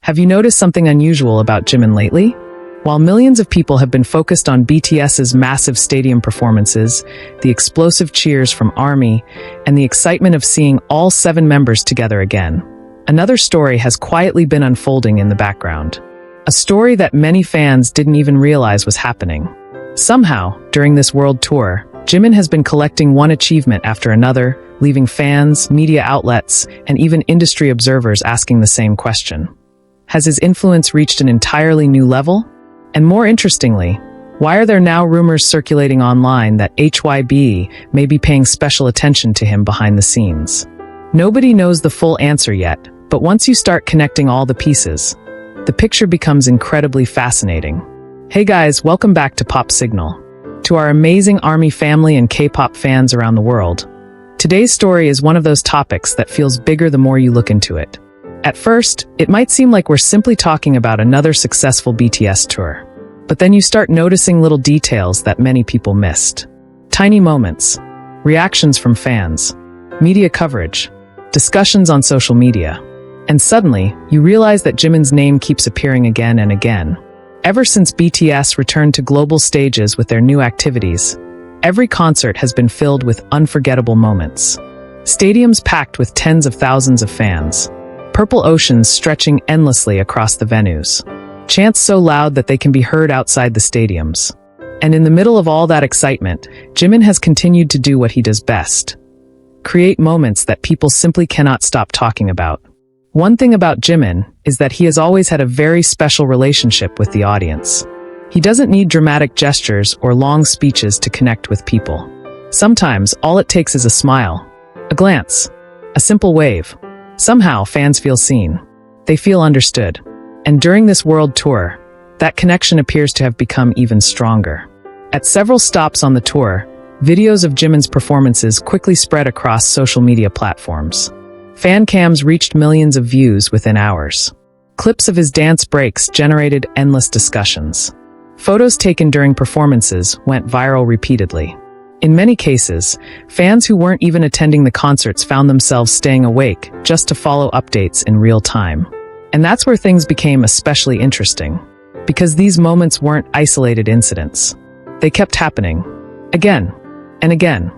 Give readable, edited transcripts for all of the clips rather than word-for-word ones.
Have you noticed something unusual about Jimin lately? While millions of people have been focused on BTS's massive stadium performances, the explosive cheers from ARMY, and the excitement of seeing all 7 members together again, another story has quietly been unfolding in the background. A story that many fans didn't even realize was happening. Somehow, during this world tour, Jimin has been collecting one achievement after another, leaving fans, media outlets, and even industry observers asking the same question. Has his influence reached an entirely new level? And more interestingly, why are there now rumors circulating online that HYBE may be paying special attention to him behind the scenes? Nobody knows the full answer yet, but once you start connecting all the pieces, the picture becomes incredibly fascinating. Hey guys, welcome back to Pop Signal. To our amazing ARMY family and K-pop fans around the world, today's story is one of those topics that feels bigger the more you look into it. At first, it might seem like we're simply talking about another successful BTS tour. But then you start noticing little details that many people missed. Tiny moments, reactions from fans, media coverage, discussions on social media. And suddenly, you realize that Jimin's name keeps appearing again and again. Ever since BTS returned to global stages with their new activities, every concert has been filled with unforgettable moments. Stadiums packed with tens of thousands of fans. Purple oceans stretching endlessly across the venues. Chants so loud that they can be heard outside the stadiums. And in the middle of all that excitement, Jimin has continued to do what he does best. Create moments that people simply cannot stop talking about. One thing about Jimin is that he has always had a very special relationship with the audience. He doesn't need dramatic gestures or long speeches to connect with people. Sometimes all it takes is a smile, a glance, a simple wave. Somehow, fans feel seen. They feel understood. And during this world tour, that connection appears to have become even stronger. At several stops on the tour, videos of Jimin's performances quickly spread across social media platforms. Fan cams reached millions of views within hours. Clips of his dance breaks generated endless discussions. Photos taken during performances went viral repeatedly. In many cases, fans who weren't even attending the concerts found themselves staying awake just to follow updates in real time. And that's where things became especially interesting, because these moments weren't isolated incidents. They kept happening, again, and again,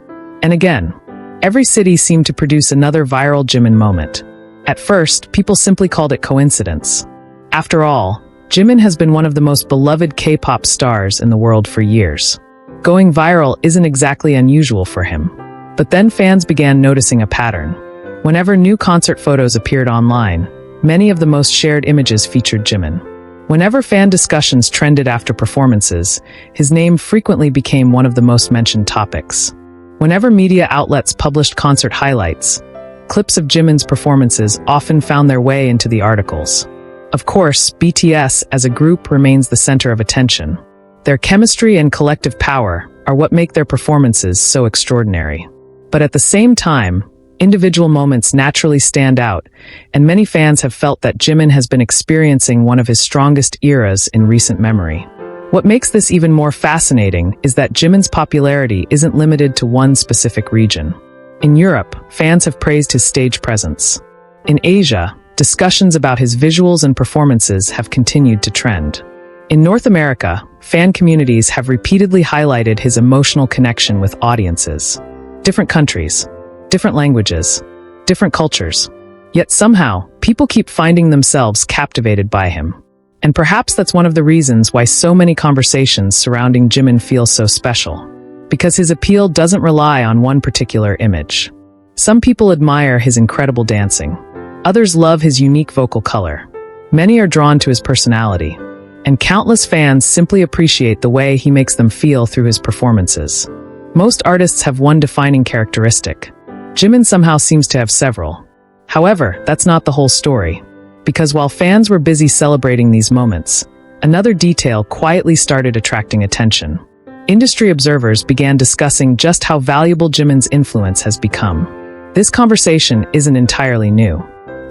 and again. Every city seemed to produce another viral Jimin moment. At first, people simply called it coincidence. After all, Jimin has been one of the most beloved K-pop stars in the world for years. Going viral isn't exactly unusual for him. But then fans began noticing a pattern. Whenever new concert photos appeared online, many of the most shared images featured Jimin. Whenever fan discussions trended after performances, his name frequently became one of the most mentioned topics. Whenever media outlets published concert highlights, clips of Jimin's performances often found their way into the articles. Of course, BTS as a group remains the center of attention. Their chemistry and collective power are what make their performances so extraordinary. But at the same time, individual moments naturally stand out, and many fans have felt that Jimin has been experiencing one of his strongest eras in recent memory. What makes this even more fascinating is that Jimin's popularity isn't limited to one specific region. In Europe, fans have praised his stage presence. In Asia, discussions about his visuals and performances have continued to trend. In North America, fan communities have repeatedly highlighted his emotional connection with audiences. Different countries, different languages, different cultures. Yet somehow, people keep finding themselves captivated by him. And perhaps that's one of the reasons why so many conversations surrounding Jimin feel so special. Because his appeal doesn't rely on one particular image. Some people admire his incredible dancing. Others love his unique vocal color. Many are drawn to his personality. And countless fans simply appreciate the way he makes them feel through his performances. Most artists have one defining characteristic. Jimin somehow seems to have several. However, that's not the whole story. Because while fans were busy celebrating these moments, another detail quietly started attracting attention. Industry observers began discussing just how valuable Jimin's influence has become. This conversation isn't entirely new.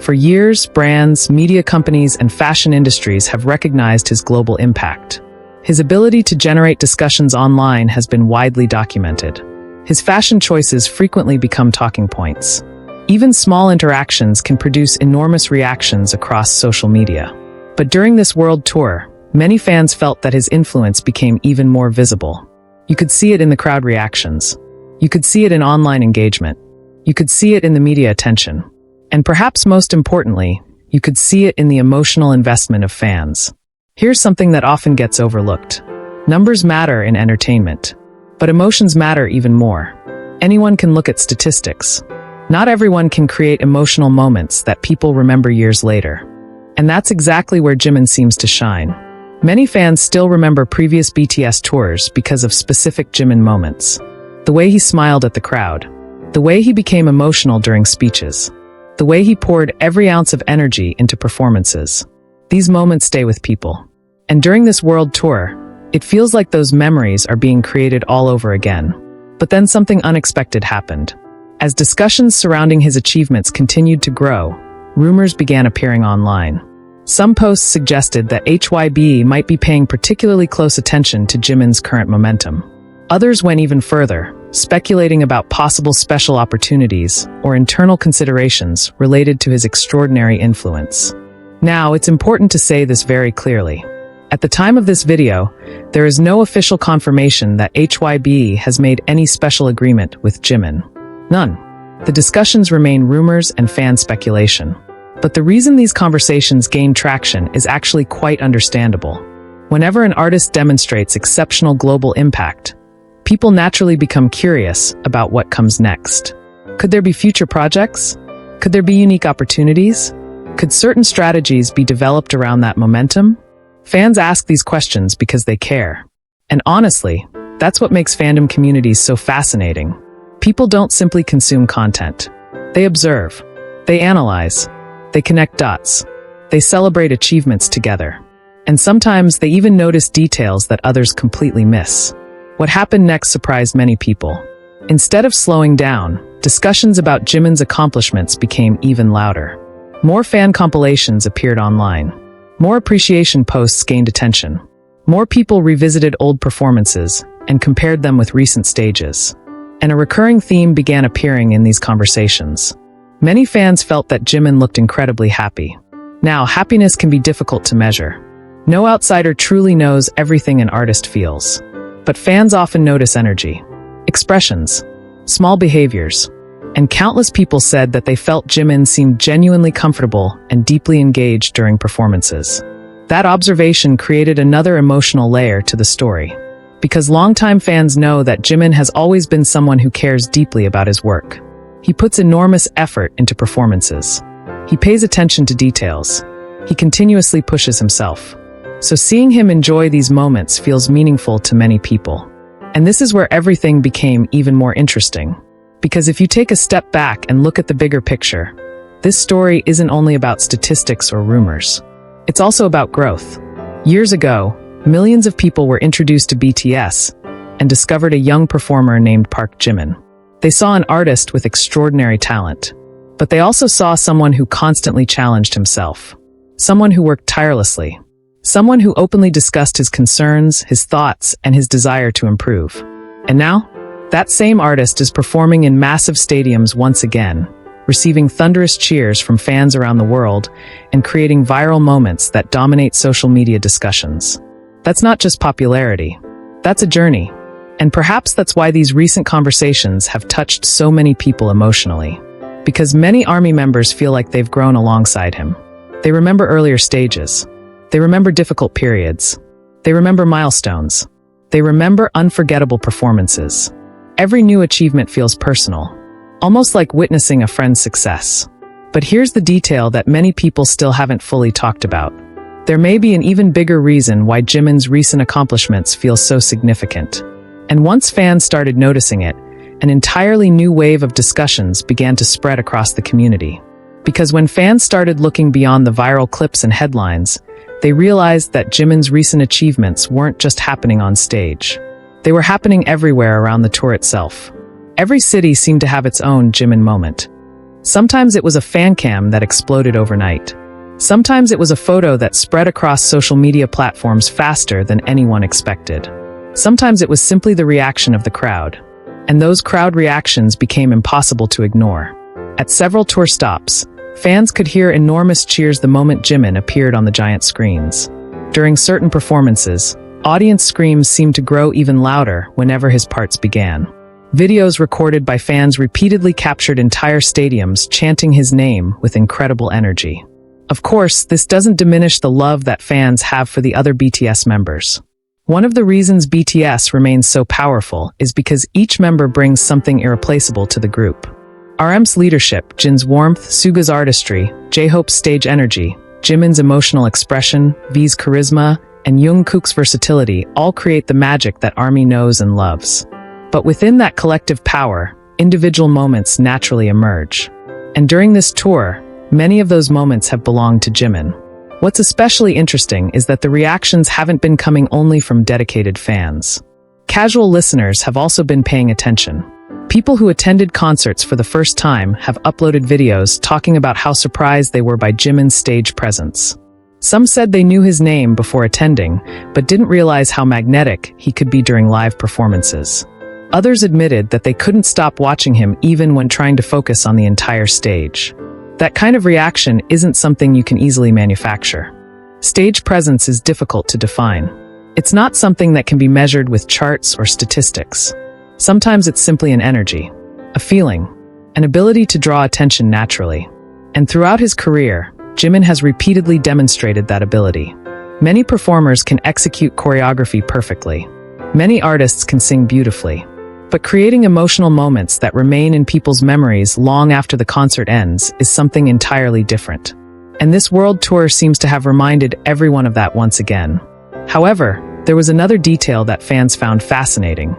For years, brands, media companies, and fashion industries have recognized his global impact. His ability to generate discussions online has been widely documented. His fashion choices frequently become talking points. Even small interactions can produce enormous reactions across social media. But during this world tour, many fans felt that his influence became even more visible. You could see it in the crowd reactions. You could see it in online engagement. You could see it in the media attention. And perhaps most importantly, you could see it in the emotional investment of fans. Here's something that often gets overlooked. Numbers matter in entertainment, but emotions matter even more. Anyone can look at statistics. Not everyone can create emotional moments that people remember years later. And that's exactly where Jimin seems to shine. Many fans still remember previous BTS tours because of specific Jimin moments. The way he smiled at the crowd. The way he became emotional during speeches. The way he poured every ounce of energy into performances. These moments stay with people. And during this world tour, it feels like those memories are being created all over again. But then something unexpected happened. As discussions surrounding his achievements continued to grow, rumors began appearing online. Some posts suggested that HYBE might be paying particularly close attention to Jimin's current momentum. Others went even further, speculating about possible special opportunities or internal considerations related to his extraordinary influence. Now, it's important to say this very clearly. At the time of this video, there is no official confirmation that HYBE has made any special agreement with Jimin. None. The discussions remain rumors and fan speculation. But the reason these conversations gain traction is actually quite understandable. Whenever an artist demonstrates exceptional global impact, people naturally become curious about what comes next. Could there be future projects? Could there be unique opportunities? Could certain strategies be developed around that momentum? Fans ask these questions because they care. And honestly, that's what makes fandom communities so fascinating. People don't simply consume content. They observe. They analyze. They connect dots. They celebrate achievements together. And sometimes they even notice details that others completely miss. What happened next surprised many people. Instead of slowing down, discussions about Jimin's accomplishments became even louder. More fan compilations appeared online. More appreciation posts gained attention. More people revisited old performances and compared them with recent stages. And a recurring theme began appearing in these conversations. Many fans felt that Jimin looked incredibly happy. Now, happiness can be difficult to measure. No outsider truly knows everything an artist feels. But fans often notice energy, expressions, small behaviors, and countless people said that they felt Jimin seemed genuinely comfortable and deeply engaged during performances. That observation created another emotional layer to the story. Because longtime fans know that Jimin has always been someone who cares deeply about his work. He puts enormous effort into performances. He pays attention to details. He continuously pushes himself. So seeing him enjoy these moments feels meaningful to many people. And this is where everything became even more interesting. Because if you take a step back and look at the bigger picture, this story isn't only about statistics or rumors. It's also about growth. Years ago, millions of people were introduced to BTS and discovered a young performer named Park Jimin. They saw an artist with extraordinary talent, but they also saw someone who constantly challenged himself. Someone who worked tirelessly. Someone who openly discussed his concerns, his thoughts, and his desire to improve. And now, that same artist is performing in massive stadiums once again, receiving thunderous cheers from fans around the world and creating viral moments that dominate social media discussions. That's not just popularity. That's a journey. And perhaps that's why these recent conversations have touched so many people emotionally. Because many ARMY members feel like they've grown alongside him. They remember earlier stages. They remember difficult periods. They remember milestones. They remember unforgettable performances. Every new achievement feels personal, almost like witnessing a friend's success. But here's the detail that many people still haven't fully talked about. There may be an even bigger reason why Jimin's recent accomplishments feel so significant. And once fans started noticing it, an entirely new wave of discussions began to spread across the community. Because when fans started looking beyond the viral clips and headlines, they realized that Jimin's recent achievements weren't just happening on stage. They were happening everywhere around the tour itself. Every city seemed to have its own Jimin moment. Sometimes it was a fan cam that exploded overnight. Sometimes it was a photo that spread across social media platforms faster than anyone expected. Sometimes it was simply the reaction of the crowd. And those crowd reactions became impossible to ignore. At several tour stops, Fans could hear enormous cheers the moment Jimin appeared on the giant screens. During certain performances, audience screams seemed to grow even louder whenever his parts began. Videos recorded by fans repeatedly captured entire stadiums chanting his name with incredible energy. Of course, this doesn't diminish the love that fans have for the other BTS members. One of the reasons BTS remains so powerful is because each member brings something irreplaceable to the group. RM's leadership, Jin's warmth, Suga's artistry, J-Hope's stage energy, Jimin's emotional expression, V's charisma, and Jungkook's versatility all create the magic that ARMY knows and loves. But within that collective power, individual moments naturally emerge. And during this tour, many of those moments have belonged to Jimin. What's especially interesting is that the reactions haven't been coming only from dedicated fans. Casual listeners have also been paying attention. People who attended concerts for the first time have uploaded videos talking about how surprised they were by Jimin's stage presence. Some said they knew his name before attending, but didn't realize how magnetic he could be during live performances. Others admitted that they couldn't stop watching him even when trying to focus on the entire stage. That kind of reaction isn't something you can easily manufacture. Stage presence is difficult to define. It's not something that can be measured with charts or statistics. Sometimes it's simply an energy, a feeling, an ability to draw attention naturally. And throughout his career, Jimin has repeatedly demonstrated that ability. Many performers can execute choreography perfectly. Many artists can sing beautifully. But creating emotional moments that remain in people's memories long after the concert ends is something entirely different. And this world tour seems to have reminded everyone of that once again. However, there was another detail that fans found fascinating.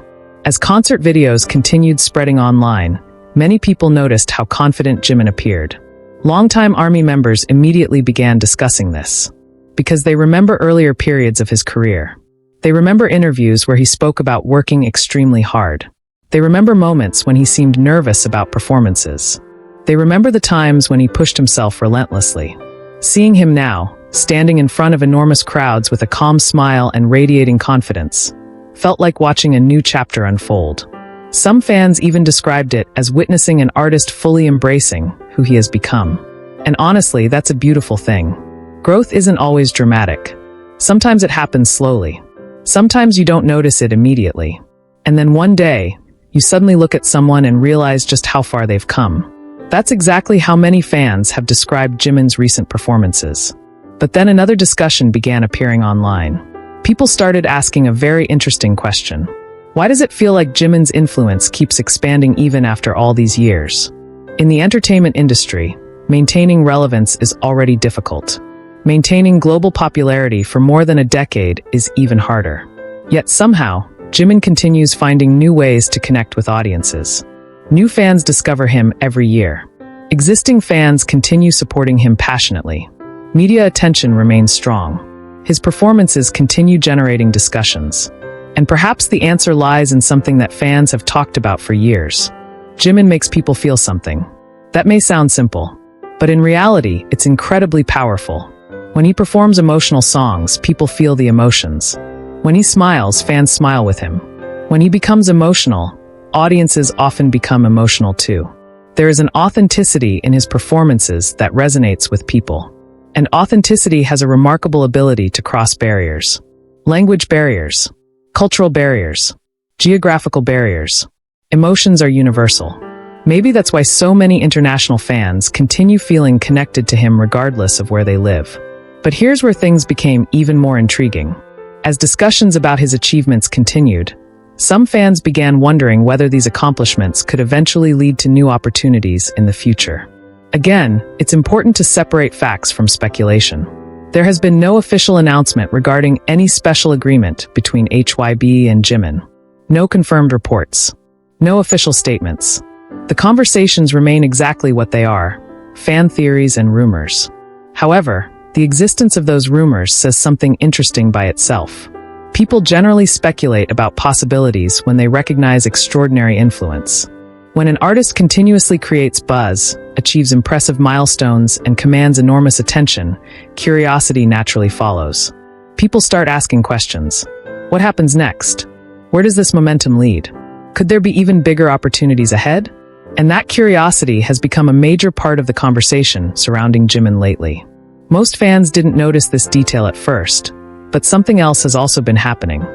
As concert videos continued spreading online, many people noticed how confident Jimin appeared. Longtime ARMY members immediately began discussing this, because they remember earlier periods of his career. They remember interviews where he spoke about working extremely hard. They remember moments when he seemed nervous about performances. They remember the times when he pushed himself relentlessly. Seeing him now, standing in front of enormous crowds with a calm smile and radiating confidence, felt like watching a new chapter unfold. Some fans even described it as witnessing an artist fully embracing who he has become. And honestly, that's a beautiful thing. Growth isn't always dramatic. Sometimes it happens slowly. Sometimes you don't notice it immediately. And then one day, you suddenly look at someone and realize just how far they've come. That's exactly how many fans have described Jimin's recent performances. But then another discussion began appearing online. People started asking a very interesting question. Why does it feel like Jimin's influence keeps expanding even after all these years? In the entertainment industry, maintaining relevance is already difficult. Maintaining global popularity for more than a decade is even harder. Yet somehow, Jimin continues finding new ways to connect with audiences. New fans discover him every year. Existing fans continue supporting him passionately. Media attention remains strong. His performances continue generating discussions. And perhaps the answer lies in something that fans have talked about for years. Jimin makes people feel something. That may sound simple, but in reality, it's incredibly powerful. When he performs emotional songs, people feel the emotions. When he smiles, fans smile with him. When he becomes emotional, audiences often become emotional too. There is an authenticity in his performances that resonates with people. And authenticity has a remarkable ability to cross barriers. Language barriers, cultural barriers, geographical barriers. Emotions are universal. Maybe that's why so many international fans continue feeling connected to him regardless of where they live. But here's where things became even more intriguing. As discussions about his achievements continued, some fans began wondering whether these accomplishments could eventually lead to new opportunities in the future. Again, it's important to separate facts from speculation. There has been no official announcement regarding any special agreement between HYBE and Jimin. No confirmed reports. No official statements. The conversations remain exactly what they are: fan theories and rumors. However, the existence of those rumors says something interesting by itself. People generally speculate about possibilities when they recognize extraordinary influence. When an artist continuously creates buzz, achieves impressive milestones, and commands enormous attention, curiosity naturally follows. People start asking questions. What happens next? Where does this momentum lead? Could there be even bigger opportunities ahead? And that curiosity has become a major part of the conversation surrounding Jimin lately. Most fans didn't notice this detail at first, but something else has also been happening.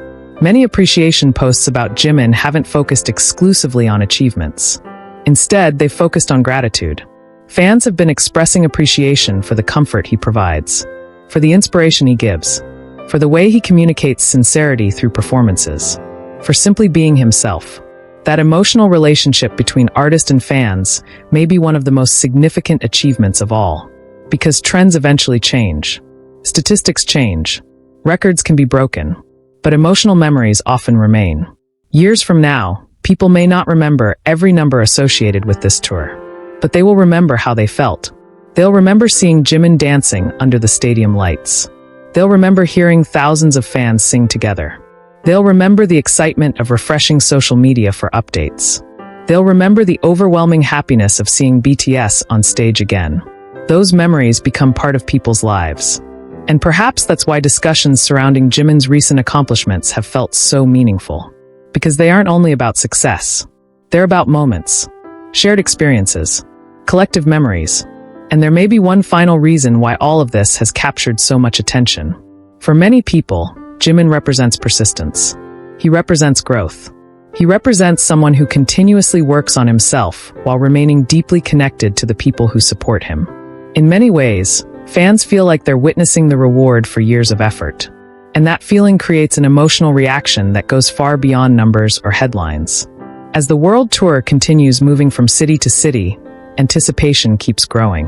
Many appreciation posts about Jimin haven't focused exclusively on achievements. Instead, they've focused on gratitude. Fans have been expressing appreciation for the comfort he provides, for the inspiration he gives, for the way he communicates sincerity through performances, for simply being himself. That emotional relationship between artist and fans may be one of the most significant achievements of all. Because trends eventually change. Statistics change. Records can be broken. But emotional memories often remain. Years from now, people may not remember every number associated with this tour. But they will remember how they felt. They'll remember seeing Jimin dancing under the stadium lights. They'll remember hearing thousands of fans sing together. They'll remember the excitement of refreshing social media for updates. They'll remember the overwhelming happiness of seeing BTS on stage again. Those memories become part of people's lives. And perhaps that's why discussions surrounding Jimin's recent accomplishments have felt so meaningful. Because they aren't only about success. They're about moments, shared experiences, collective memories. And there may be one final reason why all of this has captured so much attention. For many people, Jimin represents persistence. He represents growth. He represents someone who continuously works on himself while remaining deeply connected to the people who support him. In many ways, fans feel like they're witnessing the reward for years of effort. And that feeling creates an emotional reaction that goes far beyond numbers or headlines. As the world tour continues moving from city to city, anticipation keeps growing.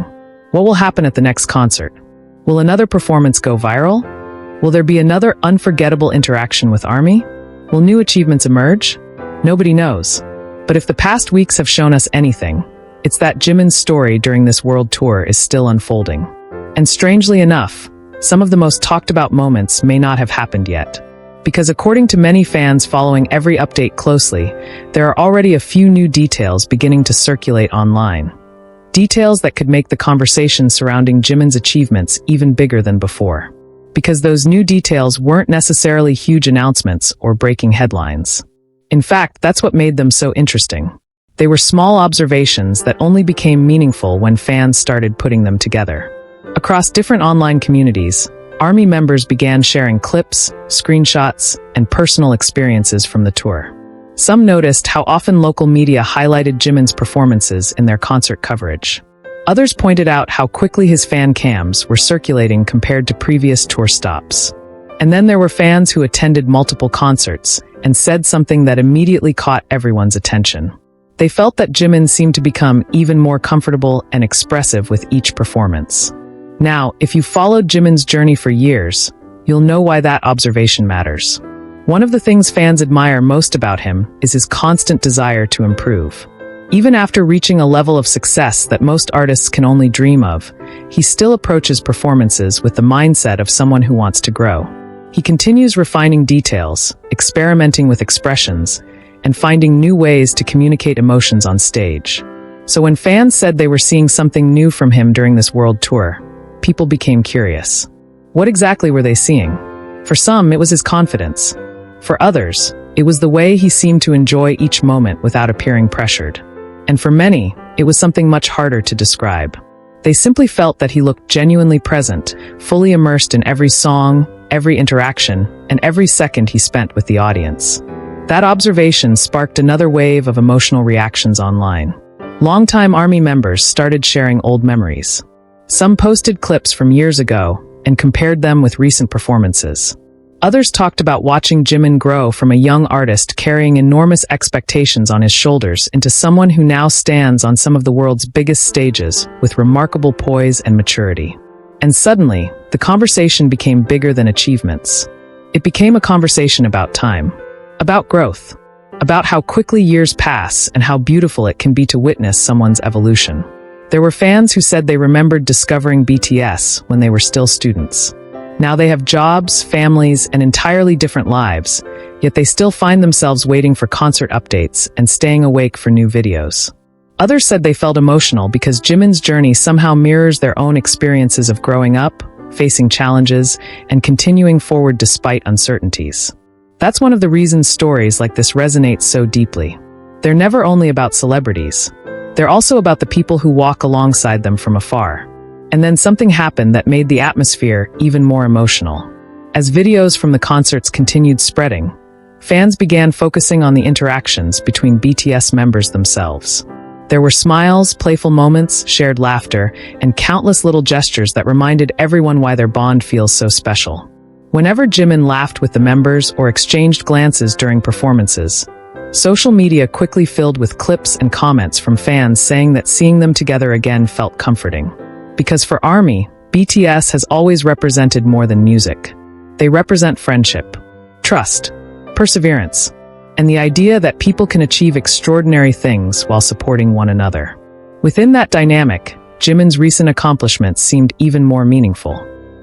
What will happen at the next concert? Will another performance go viral? Will there be another unforgettable interaction with ARMY? Will new achievements emerge? Nobody knows. But if the past weeks have shown us anything, it's that Jimin's story during this world tour is still unfolding. And strangely enough, some of the most talked about moments may not have happened yet. Because according to many fans following every update closely, there are already a few new details beginning to circulate online. Details that could make the conversation surrounding Jimin's achievements even bigger than before. Because those new details weren't necessarily huge announcements or breaking headlines. In fact, that's what made them so interesting. They were small observations that only became meaningful when fans started putting them together. Across different online communities, ARMY members began sharing clips, screenshots, and personal experiences from the tour. Some noticed how often local media highlighted Jimin's performances in their concert coverage. Others pointed out how quickly his fan cams were circulating compared to previous tour stops. And then there were fans who attended multiple concerts and said something that immediately caught everyone's attention. They felt that Jimin seemed to become even more comfortable and expressive with each performance. Now, if you followed Jimin's journey for years, you'll know why that observation matters. One of the things fans admire most about him is his constant desire to improve. Even after reaching a level of success that most artists can only dream of, he still approaches performances with the mindset of someone who wants to grow. He continues refining details, experimenting with expressions, and finding new ways to communicate emotions on stage. So when fans said they were seeing something new from him during this world tour, people became curious. What exactly were they seeing? For some, it was his confidence. For others, it was the way he seemed to enjoy each moment without appearing pressured. And for many, it was something much harder to describe. They simply felt that he looked genuinely present, fully immersed in every song, every interaction, and every second he spent with the audience. That observation sparked another wave of emotional reactions online. Longtime ARMY members started sharing old memories. Some posted clips from years ago and compared them with recent performances. Others talked about watching Jimin grow from a young artist carrying enormous expectations on his shoulders into someone who now stands on some of the world's biggest stages with remarkable poise and maturity. And suddenly, the conversation became bigger than achievements. It became a conversation about time, about growth, about how quickly years pass and how beautiful it can be to witness someone's evolution. There were fans who said they remembered discovering BTS when they were still students. Now they have jobs, families, and entirely different lives, yet they still find themselves waiting for concert updates and staying awake for new videos. Others said they felt emotional because Jimin's journey somehow mirrors their own experiences of growing up, facing challenges, and continuing forward despite uncertainties. That's one of the reasons stories like this resonate so deeply. They're never only about celebrities. They're also about the people who walk alongside them from afar. And then something happened that made the atmosphere even more emotional. As videos from the concerts continued spreading, fans began focusing on the interactions between BTS members themselves. There were smiles, playful moments, shared laughter, and countless little gestures that reminded everyone why their bond feels so special. Whenever Jimin laughed with the members or exchanged glances during performances, social media quickly filled with clips and comments from fans saying that seeing them together again felt comforting. Because for ARMY, BTS has always represented more than music. They represent friendship, trust, perseverance, and the idea that people can achieve extraordinary things while supporting one another. Within that dynamic, Jimin's recent accomplishments seemed even more meaningful.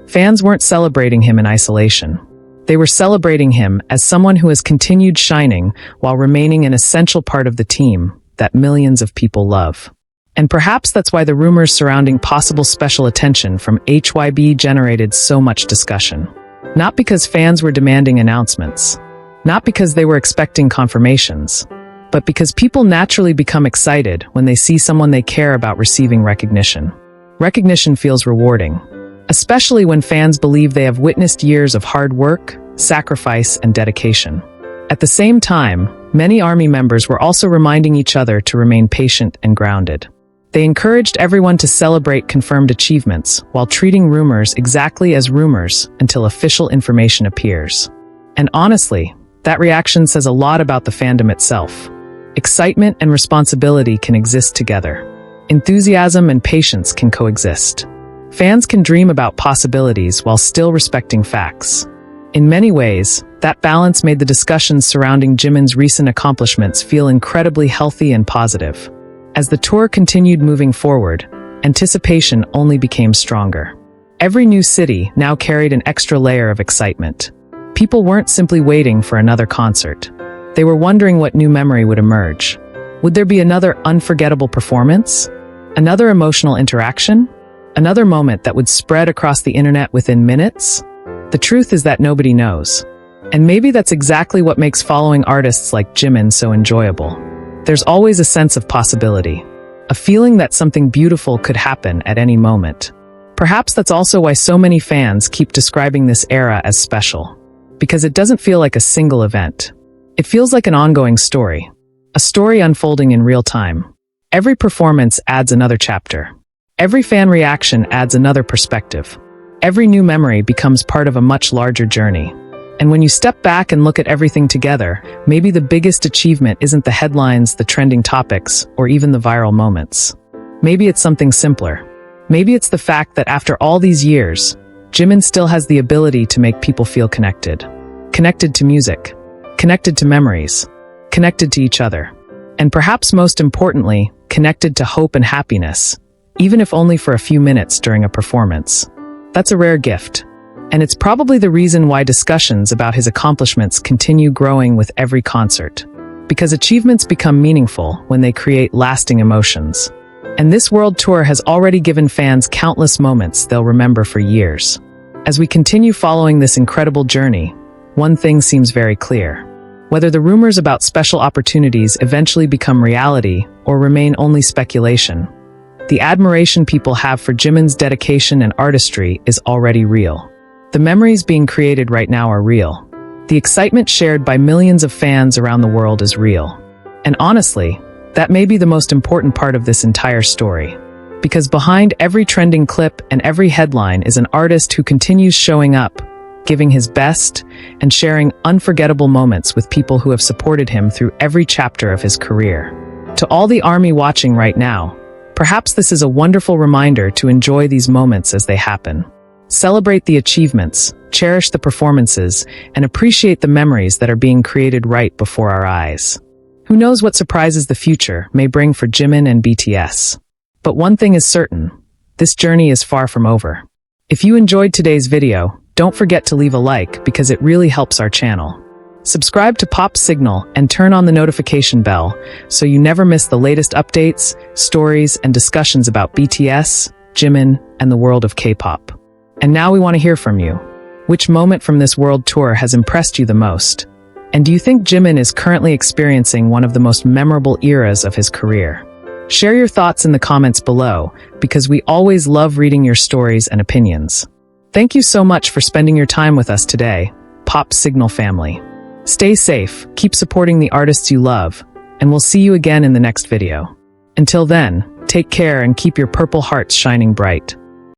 Fans weren't celebrating him in isolation. They were celebrating him as someone who has continued shining while remaining an essential part of the team that millions of people love. And perhaps that's why the rumors surrounding possible special attention from HYBE generated so much discussion. Not because fans were demanding announcements, not because they were expecting confirmations, but because people naturally become excited when they see someone they care about receiving recognition. Recognition feels rewarding, especially when fans believe they have witnessed years of hard work, sacrifice, and dedication. At the same time, many ARMY members were also reminding each other to remain patient and grounded. They encouraged everyone to celebrate confirmed achievements while treating rumors exactly as rumors until official information appears. And honestly, that reaction says a lot about the fandom itself. Excitement and responsibility can exist together. Enthusiasm and patience can coexist. Fans can dream about possibilities while still respecting facts. In many ways, that balance made the discussions surrounding Jimin's recent accomplishments feel incredibly healthy and positive. As the tour continued moving forward, anticipation only became stronger. Every new city now carried an extra layer of excitement. People weren't simply waiting for another concert. They were wondering what new memory would emerge. Would there be another unforgettable performance? Another emotional interaction? Another moment that would spread across the internet within minutes? The truth is that nobody knows. And maybe that's exactly what makes following artists like Jimin so enjoyable. There's always a sense of possibility, a feeling that something beautiful could happen at any moment. Perhaps that's also why so many fans keep describing this era as special. Because it doesn't feel like a single event. It feels like an ongoing story, a story unfolding in real time. Every performance adds another chapter. Every fan reaction adds another perspective. Every new memory becomes part of a much larger journey. And when you step back and look at everything together, maybe the biggest achievement isn't the headlines, the trending topics, or even the viral moments. Maybe it's something simpler. Maybe it's the fact that after all these years, Jimin still has the ability to make people feel connected. Connected to music. Connected to memories. Connected to each other. And perhaps most importantly, connected to hope and happiness, even if only for a few minutes during a performance. That's a rare gift. And it's probably the reason why discussions about his accomplishments continue growing with every concert. Because achievements become meaningful when they create lasting emotions. And this world tour has already given fans countless moments they'll remember for years. As we continue following this incredible journey, one thing seems very clear. Whether the rumors about special opportunities eventually become reality or remain only speculation, the admiration people have for Jimin's dedication and artistry is already real. The memories being created right now are real. The excitement shared by millions of fans around the world is real. And honestly, that may be the most important part of this entire story. Because behind every trending clip and every headline is an artist who continues showing up, giving his best, and sharing unforgettable moments with people who have supported him through every chapter of his career. To all the ARMY watching right now, perhaps this is a wonderful reminder to enjoy these moments as they happen. Celebrate the achievements, cherish the performances, and appreciate the memories that are being created right before our eyes. Who knows what surprises the future may bring for Jimin and BTS. But one thing is certain, this journey is far from over. If you enjoyed today's video, don't forget to leave a like because it really helps our channel. Subscribe to Pop Signal and turn on the notification bell so you never miss the latest updates, stories, and discussions about BTS, Jimin, and the world of K-pop. And now we want to hear from you. Which moment from this world tour has impressed you the most? And do you think Jimin is currently experiencing one of the most memorable eras of his career? Share your thoughts in the comments below, because we always love reading your stories and opinions. Thank you so much for spending your time with us today, Pop Signal family. Stay safe, keep supporting the artists you love, and we'll see you again in the next video. Until then, take care and keep your purple hearts shining bright.